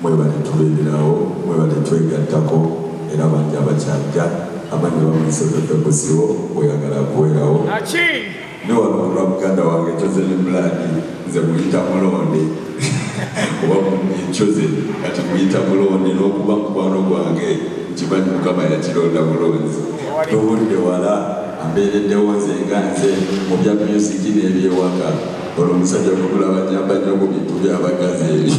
Mwebale tulindirawo, mwebale twegattako era bangi abakyajja abangi bamulisepepe kusiwo oyagala kuwerawo ne wano kulwa muganda wange Chosen Blood nze muyita mulonde oba Chosen kati muyita mulonde n'okuba mukwano gwange nkimanyi Mukama yakironda mulonzi tobudde wala ambeereddewo nze nga nze mu bya music n'ebyewaka olwo omusajja gumulaba nyamba nnyo mu bintu by'abagazi ebyo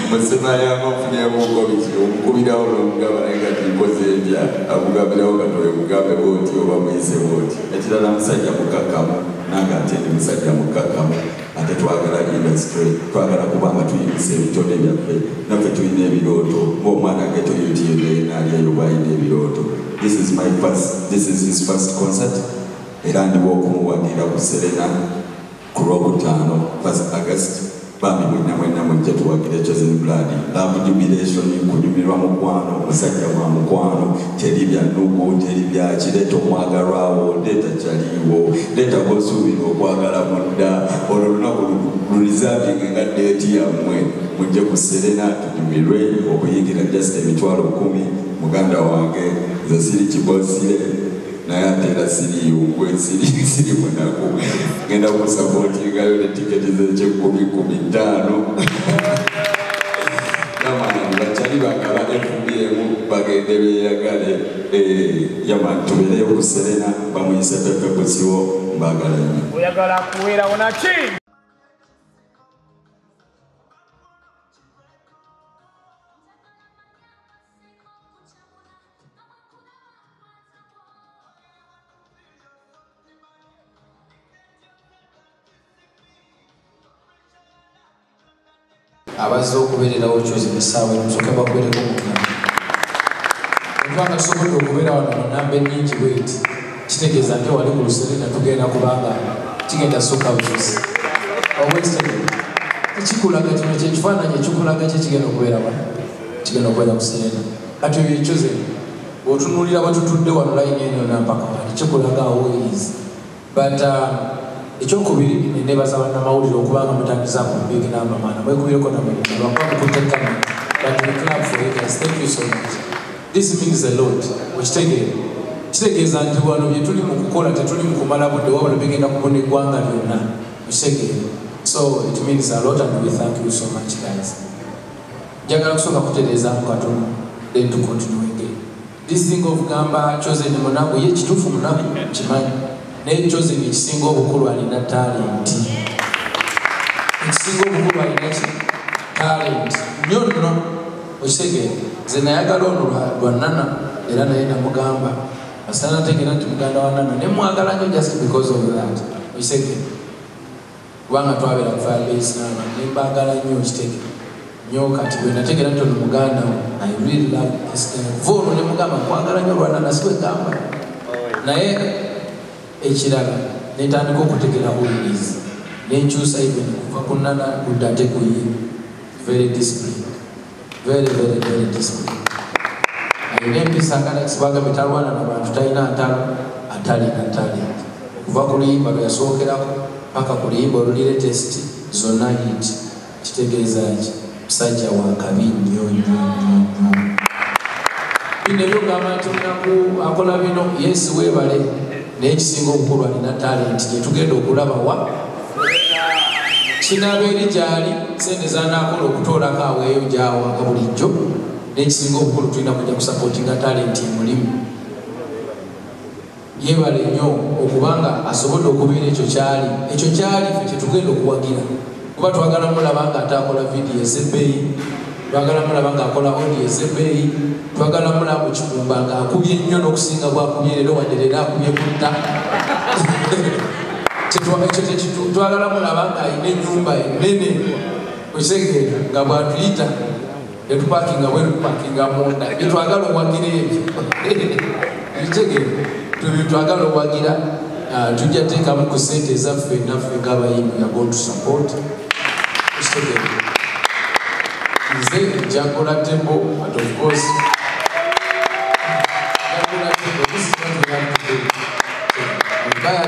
musemayanga ofunyemuko biki omukubirawo n'omugamba naye kati nkoze empya akugambirawo katoye mugambe bwoti oba muyise bwoti ekirala musajja mukakkamu nange ate ndi musajja mukakkamu ate twagala industry twagala kubanga tuyinisa ebitone byaffe naffe tulina ebirooto ng'omwana geto yutiyene naalyayo bwalina ebirooto this is his first concert era ndiwo okumuwagira ku Serena ku Lwokutaano 1st August bambi mwenna mujja tuwagire Chosen Blood love jubilation kunyumirwa mukwano musajja mwa mukwano teri bya nnugu teri bya kireto mwagalwawo ndeta kyaliwo ndeta gosuubira okwagala mudda olwo lunaku lulizavinga nga deeti yammwe mujje ku Serena tunyumirwe okuyingira just emitwalo 10 muganda wange nze siri kibosire naye ate era siri yungwe siri munaku ngenda kusapootingayo ne tiketi z'ekyekumi-15 yamani bakyali bagala FBM bagende beeyagale yamani tubeereyo ku Serena bamuyise Pepe Busiwo mbagala nnyo oyagala kuweerawo naki abazze okubeererawo Chosen essaawa emusooke bakubeereko mukama kubanga tusobodde okubeera wano mu nnamba ennyingi bweti kitegeeza nti wali ku Serena tugenda kubanga kigenda soka buzi ekikulaga kino kyekifaananyi ekikulaga kyekigenda okubeera wano kigenda okubeera ku Serena kati oyo Chosen bw'otunuulira batutudde wano layini eno nampaka wali kikulaga awoizi but ekyokubiri nenebaza bannamawulire okubanga mutandiza ku big number mana mwekubireko nabakutekama but the club for it thank you so much this means a lot kitegeeza nti wano bye tuli mu kukola tetuli mu kumala budde wabula bigenda kubona eggwanga lyonna mukitegeere so it means a lot and we thank you so much guys njagala kusooka kutereezaamu katono then to continue again this thing of gamba Chosen munaku ye kituufu munaku kimanyi naye Chosen ekisinga obukulu alina talenti ekisinga obukulu alina talenti nnyo nno okitegeera nze nayagala ono lwa Nana era naye namugamba asana nategeera nti muganda wa Nana ne mwagala nnyo just because of that okitegeera kubanga twabeera ku Firebase Nana ne mbaagala nnyo okitegeera nnyo kati bwe nategeera nti ono muganda we I really love this guy volo ne mugamba nkwagala nnyo lwa Nana sikwegamba naye ekirala netandika okutegera holiness nenkyusa even kuva ku Nana kudda ate ku ye very disciplined very disciplined ayina empisa Galaxy bagambe talwana nabantu talina ntalo atalina talent okuva ku luyimba lwe yasookerako paka ku luyimba olulire test zonna hit kitegeeza ki musajja wa kabi nnyo bino ebyogamba nti onaku akola bino yes weebale naye ekisinga obukulu alina talenti gyetugenda okulaba wa kinaabeeri gyali sente zanaakola okutoolako aweeyo gyawanga bulijjo n'ekisinga obukulu tulina kujja kusapootinga talenti emulimu yeebale nnyo okubanga asobodde okubeera ekyo kyali ffe kyetugenda okuwagira kuba twagala mulaba nga ate akola vidiyo ez'ebbeeyi twagala mulaba ng'akola audio ez'ebbeeyi twagala mulaba mukikumba ng'akubye nnyo n'okusinga bwakubye leero wadde leero akubye kutta twagala mulaba ng'alina ennyumba ennene okitegeera nga bw'atuyita tetupakinga bwe tupakinga munda byetwagala owagira ebyo ekitegeera twagala owagira tujja teekamu ku sente ezaffe naffe ng'abayimbi nga going to support ekitegeera nze njakola tembo but of course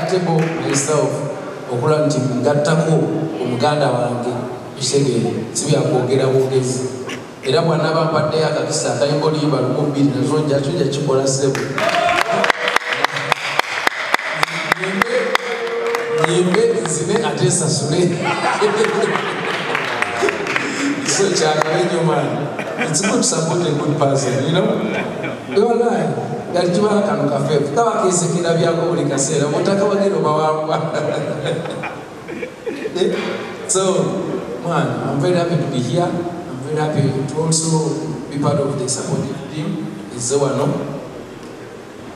comfortable myself okulaba nti ngattako omuganda wange Kisegere sibyakwogera bwogezi era bw'anaaba mpaddeyo akakisa akayimba oluyimba lumu bbiri nazo njatujja kikola sebo nyimbe nzine ate nsasule so kyakabenyo man it's good to support a good person, you know. Don't lie. Galijuma kanu kafefu kawa kesekera byako buli kaseera mutaka wagero bawangwa. So man, I'm very happy to be here. I'm very happy to also be part of the supportive team. It's Zawano.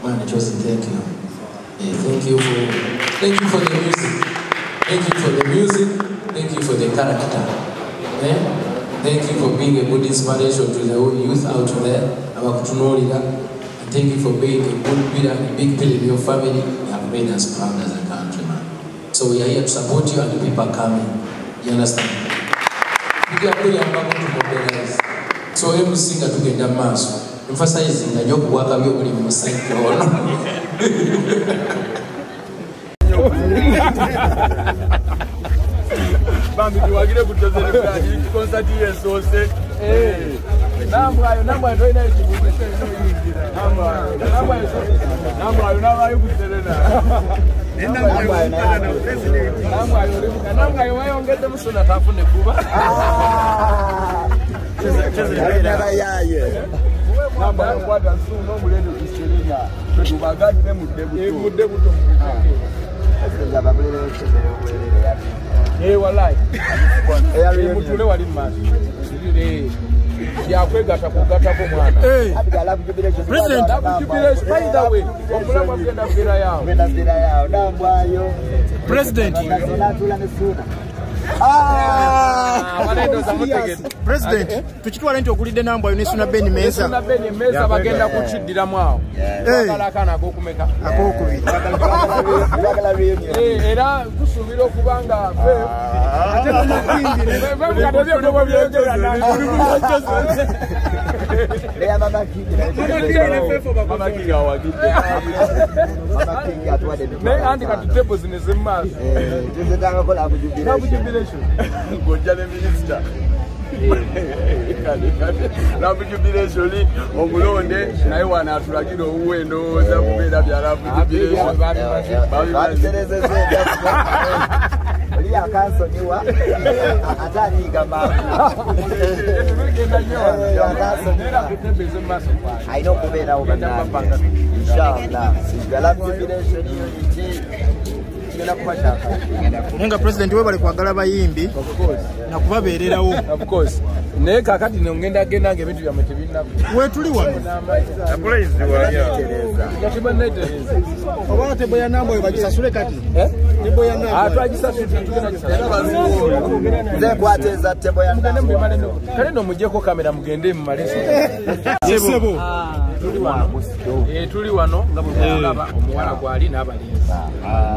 Man, Josie, thank you. Thank you for the music. Thank you for the music. Thank you for the character. Thank you for being a good inspiration to the whole youth out there. And thank you for being a good pillar, a big pillar in your family. You have made us proud as a country, man. So we are here to support you and the people are coming. You understand? We are really about to mobilize. So every singer to get that mass. Emphasizing that you work out your body must thank you all. Bambi tuwagire kutozele kadi concert yeso se namba toina ichibuze namba ayo kutelena namba ayo wayongeze musona tafune kuba namba ayo kwada suno mulendo kishelina tubagadi ne mudde buto walai mutule wali mmaso yakwegata kugatako mwana President by the way omulaba genda vira yao ndambwayo President President tuchitwala nti okulidde nambwayo nesuna Beni Meza bagenda kuchiddira mwawo akalakana akokumeka akokubiri era kusuubira okubanga andi kati tebo zine zemmaaso ngojja ne minisita Love jubilation omulonde naye wana atulagira owuwe ndowooza kubeera bya love jubilation oli akansonyiwa ataniiga ayina okubeerawo bannange inshallah love jubilation unity Nenga President we bali kwagala bayimbi na kubabeererawo of course naye kakati ngenda genda ngebintu bya mutibina we tuli wano praise waya yatiba nete oba te boya nambo yabajisasule kati ni boya nambo atwajisasule tugenda ze kwateza te boya nambo kale no mujeko kamera mugende mu maleso sebo tuli wano nga bulaba omuwala gwali n'abalenzi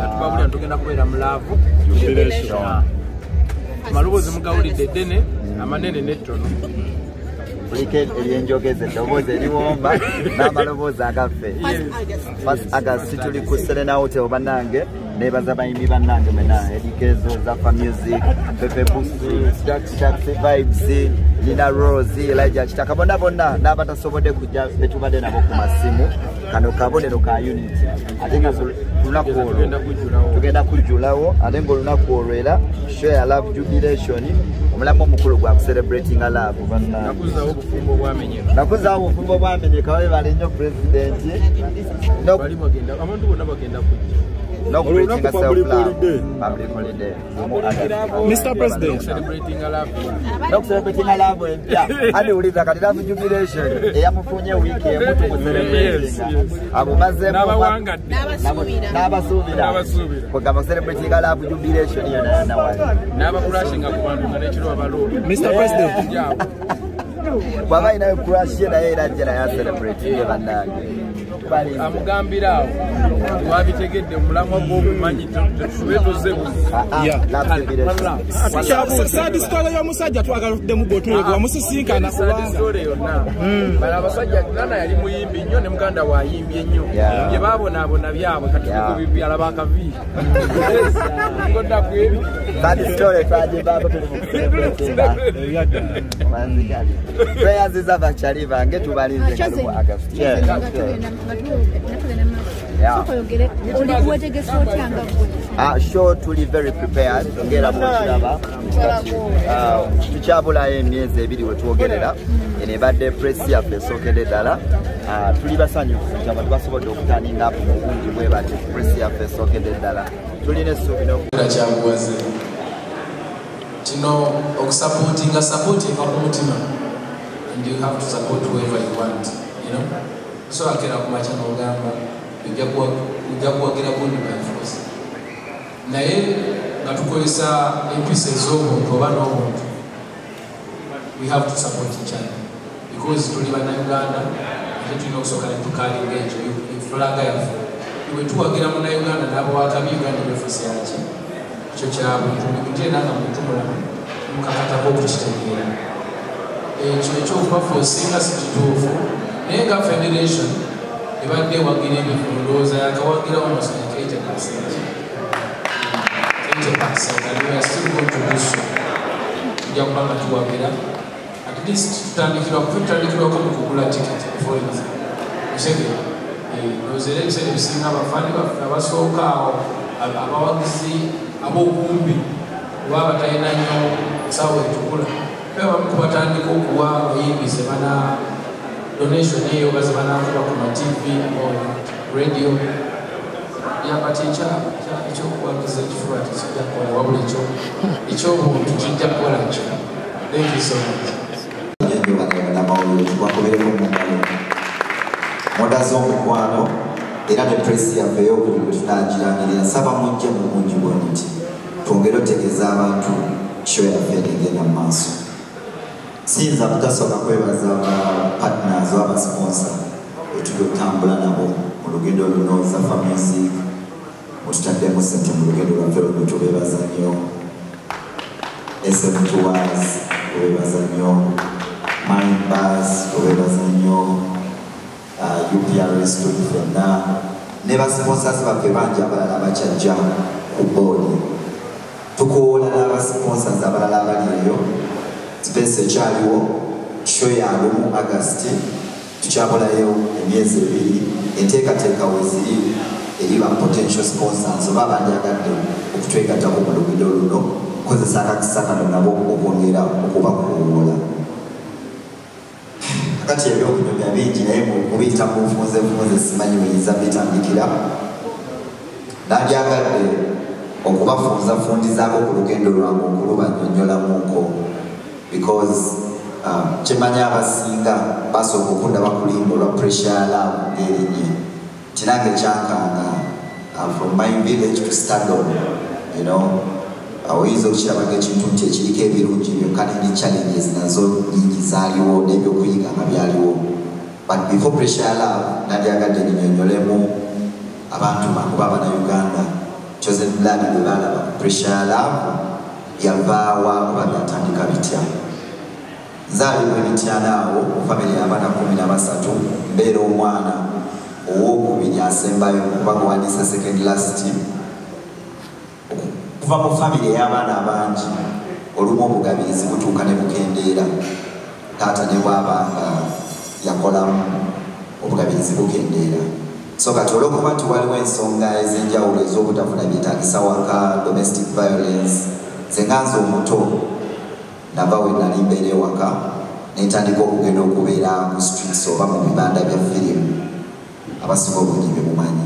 natubabulira tugenda kubeera mu laavu jubilation malubozi mugawulidde ddene amanene n'ettono Weekend elienjogeze eddoboozi eriwomba n'amaloboozi agaffe August tuli ku Serena Hotel bannange nebaza bayimbi bannange mena Edikezo Zafa Music Pepe Busu Taxi Vibes Lina Rose Elijah Kitaka bonna n'abatasobodde kujja betubadde nabo ku masimu kano kabonero ka unity ate nga lunaku olwo tugenda kujjulawo ate ng'olunaku olwo era share love jubilation omulamu omukulu gwa celebrating a love bannange nakuzaawo obufumbo bwamenyeka babe bali nnyo president abantu bonna bagenda kujja public holiday. Mr. President celebrating a love celebrating a love and uliza kati love jubilation eyamufunye wiki emutu ku celebrating abo mazemu n'abasuubira kugamba celebrating a love jubilation yana wali n'abakurashinga ku bantu n'ekiro abalo Mr. President bwaba inayo kurashye naye era jjera ya celebrating bannange amugambira awo wabitegedde mulamwa gw'obumanyi tube tuzebuza saadi sitole y'omusajja twagaludde mu gotulege wamusisinkana kubanga yonna bala abasajja nana yali muyimbi nnyo ne muganda wayimbye ennyo bye baabonaabona byabwe katuliko bibyalaba akaviiri ngodda kwebi prayers z'abakyali bange tubalinze kalimu August. Sure, tuli very prepared. Ngera mukiraba. Tukyabulayo emyezi ebiri we twogerera. Ene badde press yaffe esookedde ddala. Tuli basanyufu nti abantu basobodde okutaninga apo mu bungi bwe bati press yaffe esookedde ddala. Tulina essuubi n'okukyabuwaze. Kino okusupportinga ku mutima. And you have to support whoever you want, you know. So akera kumacha n'ogamba ujja kuwagira bundi by force. Naye nga tukozesa empisa ez'omuntu oba n'omuntu, we have to support each other because tuli bannayuganda ate tulina okusooka ne tukalinga ekyo efulaga yaffe. Bwe tuwagira munnayuganda n'abawakabi Uganda befuse yaki ekyo kya buntu nti nanga muntu mulamu mukakatako okukitegeera. Ekyo ekyokubafosinga si kituufu naye nga federation ebadde ewagira ebintu ndowooza yakawagira almost like 80%. And we are still going to do so. Tujja kubanga tuwagira at least tutandikirwako mu kugula ticket before anything. Musege ndowooza era ebiseera ebisinga abafaani baffe abasooka awo abawagizi ab'okumbi oba abatalina nnyo nsaawa etukula bamu kubatandika okuwa abayimbi ze bana donation eyo baze banakuba ku ma TV or radio yabati ekyokuwagiza ekifuba tekijja kukola wabula ekyobuntu kijja kukola kyo. Thank you so much. Moda z'omukwano era ne press yaffe ey'okuli bwe tunaagirangirira nsaba mujje mu bungi bw'omuti twongere otegeeza abantu show yaffe egenda mu maaso. Siyinza butasooka kwebaza aba partners oba sponsor etuli okutambula nabo mu lugendo luno Zafa Music mututaddemu ssente mu lugendo lwaffe luno tubeebaza nnyo. SM Tours tubeebaza nnyo. Mind Bus tubeebaza nnyo. UPRS tuli ffenna ne basponsors baffe bangi abalala bakyajja ku boodi. Tukoola n'abasponsors abalala abali eyo. Space ekyaliwo show yaabwe mu August tukyabulayo emyezi ebiri enteekateeka weziri eri ba potential sponsors oba bandyagadde okutwegattako mu lugendo luno kozesa akakisa kano nabo okwongera okubakuwoola. Kakati ebyokunyumya bingi naye mubiyita mu nfunze simanyi weyinza bitandikira. Nandyagadde okubafunza fundizaako ku lugendo lwange okulubanyonyolamuko because kyemanya abasinga basooka okundaba kulimba olwa pressure ya love ng'erinye kinange kyankanga from my village to stardom, you know. Oyinza okukirabanga ekintu nti ekiriko ebirungi byokka n'endi challenges nazo nyingi zaaliwo n'ebyokuyiga nga byaliwo, but before pressure ya love nandyagadde ninyonyolemu abantu bange oba Abannayuganda chosen blood bwe baalaba ku pressure ya love yavaawa oba byatandika bitya. Nzaalibwa emityanaawo mu family y'abaana 13 mbeera omwana ow'okubiri asembayo kuba guwandiisa second last kuva mu family ey'abaana abangi olumu obugabirizi butuuka ne bukendeera. Taata ne bw'abanga yakolamu obugabirizi bukendeera. So kati olw'okuba nti waliwo ensonga ez'enjawulo ez'obutafuna byetaagisa waka domestic violence, nze nga nze omuto nava we nali mbeera ewaka nentandika okugenda okubeera mu streets oba mu bibanda bya firimu abasinga obungi bye mumanyi.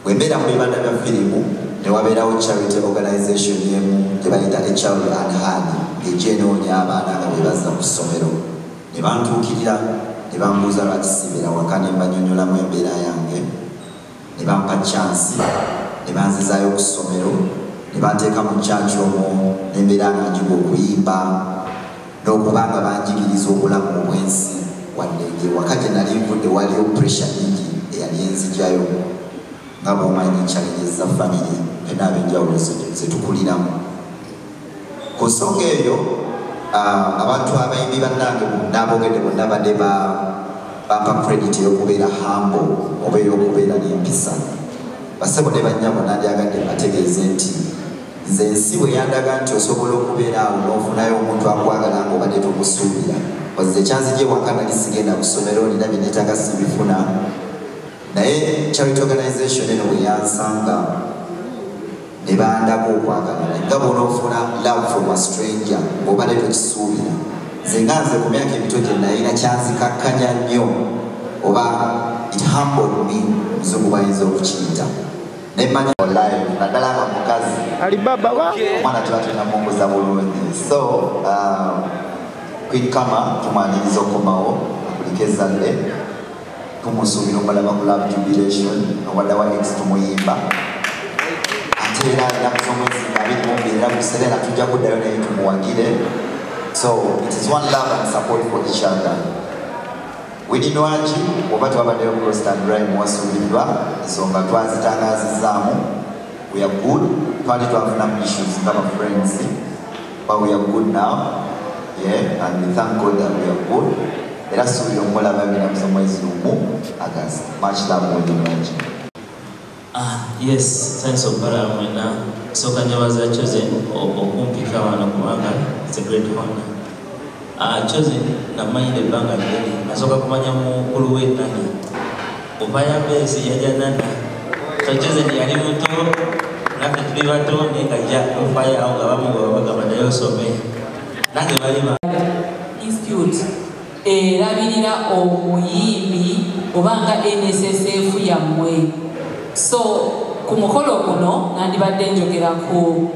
Bwe mbeera mu bibanda bya firimu ne wabeerawo charity organization y'emu gye bayita Child and Hand ng'ejja enoonya abaana nga be bazza ku ssomero ne bantuukirira ne bambuuza lwaki sibeera waka ne mbanyonyolamu embeera yange ne bampa chance ne banzizaayo ku ssomero ne banteeka mu church omwo n'embeera nga njiga okuyimba n'okuba nga banjigiriza obulamu obwensi wadde ewaka gye nali nvudde waliyo pressure nyingi yanyenzijayo nga bwomanyi challenges za family pena ab'enjawulo zetukuliramu. Ku nsonga eyo abantu abayimbi bannange n'aboogedde bonna badde bampa credit y'okubeera humble oba ey'okubeera n'empisa. Basebo ne bannyabo nandyagadde bategeeze nti nze ensi bwe yandaga nti osobola okubeera awo n'ofunayo omuntu akwagala ng'obadde tumusuubira. Wazze kyanzigye waka nali sigenda ku ssomero nina bye neetaaga sibifuna. Naye charity organization eno bwe yansanga ne bandako okwagalana nga bw'onoofuna love from a stranger ng'obadde tokisuubira. Nze nga nze ku myaka emito gye nalina kyanzikakkanya nnyo oba it humbled me muzungu bayinza okukiyita. Nemanya live naddala nga mukazi Alibaba wa omwana tuba tunamunguza bulungi. So kwikama tumwaniriza okomawo akuliko ezzadde tumusuubira omulaba ku love jubilation owala wa ex tumuyimba ate era ennaku z'omwezi nga 22 era kuserera tujja kuddayo naye tumuwagire. So it is one love and support for each other. Widinwaji oba twabaddeyo ku Roast and Rhyme wasuuliddwa ensonga twazitangaazizaamu. We are good. Twali twafunamu issues ng'aba friends but we are good now. Yeah, and we thank God that we are good. Era suubira omulaba binaku z'omwezi lumu August. Much love Widinwaji. Yes, thanks Obara mwena. So kanyabaza Chosen okumpika wano kubanga it's a great honor. Chosen namanyi ebbanga ddene nasooka kumanya mukulu we Nana opaya besi yaja Nana. So Chosen yali muto naffe tuli bato naye ng'ajja opaya awo nga bamugoba bagamba naye osome nange balima Institute erabirira omuyimbi obanga NSSF yammwe. So ku mukolo guno nandibadde njogera ku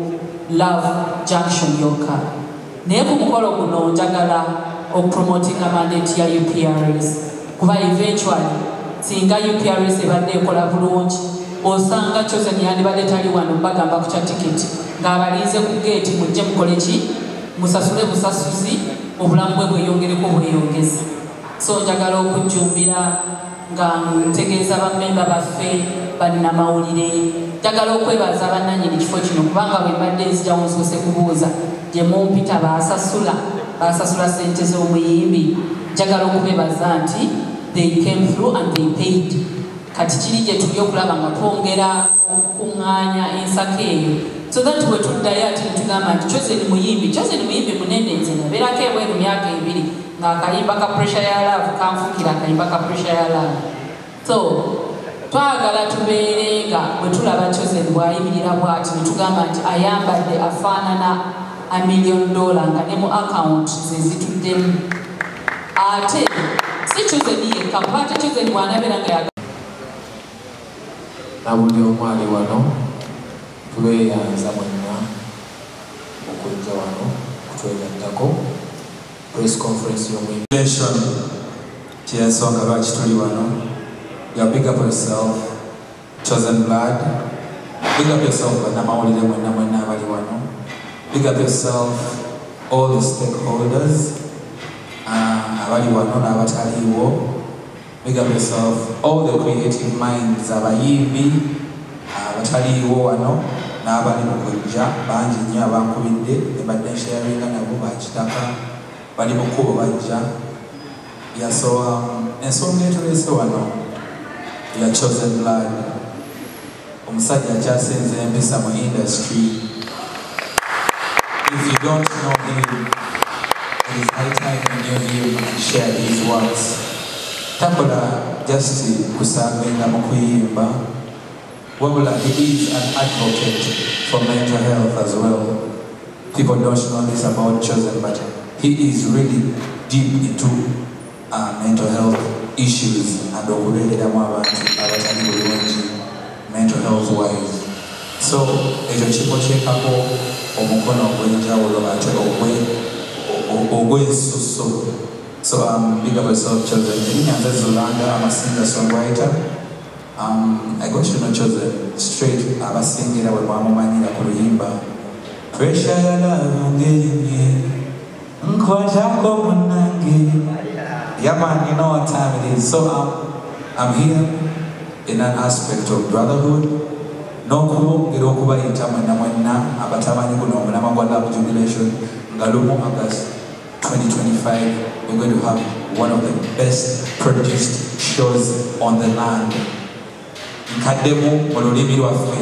Love Junction yokka. Naye ku mukolo guno njagala okupromotinga mandate ya UPRS kuba eventually singa UPRS ebadde ekola bulungi osanga Chosen yandibadde tali wano bagamba ku kya tiketi ng'abalinze ku gate mujje mukole ki musasule busasuzi obulamu bwe bweyongereko bweyongeza. So njagala okujjumbira nga ntegeeza bammemba baffe bannamawulire njagala okwebaza bannannyini kifo kino kubanga bwe mbadde nzijjawo nsoose kubuuza gye mumpita baasasula ssente z'omuyimbi. Njagala okubebaza nti they came through and they paid. Kati kiri gye tuli okulaba nga twongera okukuŋŋaanya ensako eyo so that bwe tuddayo ate netugamba nti Chosen muyimbi munene nze nabeerako ebweru myaka 2 ng'akalimba ka pressure ya love kanfukira akalimba ka pressure ya love. So twagala tubeere nga bwe tulaba Chosen bw'ayimirira bw'ati ne tugamba nti ayambadde afaanana $1 million nga ne mu account ze zituddemu. Ate si Chosen yekka kuba ate Chosen bw'anabeera nga na buli omu ali wano tubeeyanza mwenna okujja wano kutwegattako press conference y'omuyimbi kyensonga lwaki tuli wano. You big up yourself, Chosen Blood. Big up yourself, bannamawulire mwenna abali wano. Big up yourself, all the stakeholders abali wano n'abataliiwo. Big up yourself, all the creative minds abayimbi abataliiwo wano n'abali mu kujja bangi nnyo abankubidde ne badde nsharinga nabo bakitaka bali mu kkubo bajja. So ensonga etuleese wano ya Chosen Blood omusajja akyasinze empisa mu industry. If you don't know him, it is high time you knew him and share his words. Takola just kusanga mu kuyimba wabula he is an advocate for mental health as well. People don't know this about Chosen, but he is really deep into mental health issues and okubeereramu abantu abatali bulungi mental health wise. So ekyo kikuteekako omukono ogw'enjawulo ate ogw'ensusso. So big up yourself, Chosen. Erinnya nze Zulanga, I'm a singer-songwriter. I got to know Chosen straight abasingira bwe bamumanyira ku luyimba pressure ya love ngerinye nkwatako munange. Yeah man, you know what time it is. So I'm here in an aspect of brotherhood. N'okubongera okubayita mwenna mwenna abatamanyi guno omulama gwa Love Jubilation nga lumu August 2025 we're going to have one of the best produced shows on the land. Nkaddemu mu lulimi lwaffe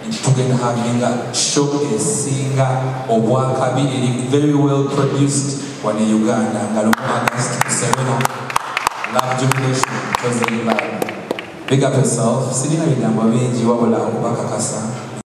nti tugenda havinga show esinga obwakabi eri very well produced wano e Uganda nga lumu August 7 Love Jubilation Chosen Live. Big up yourself. Sirina bigambo bingi wabula okubakakasa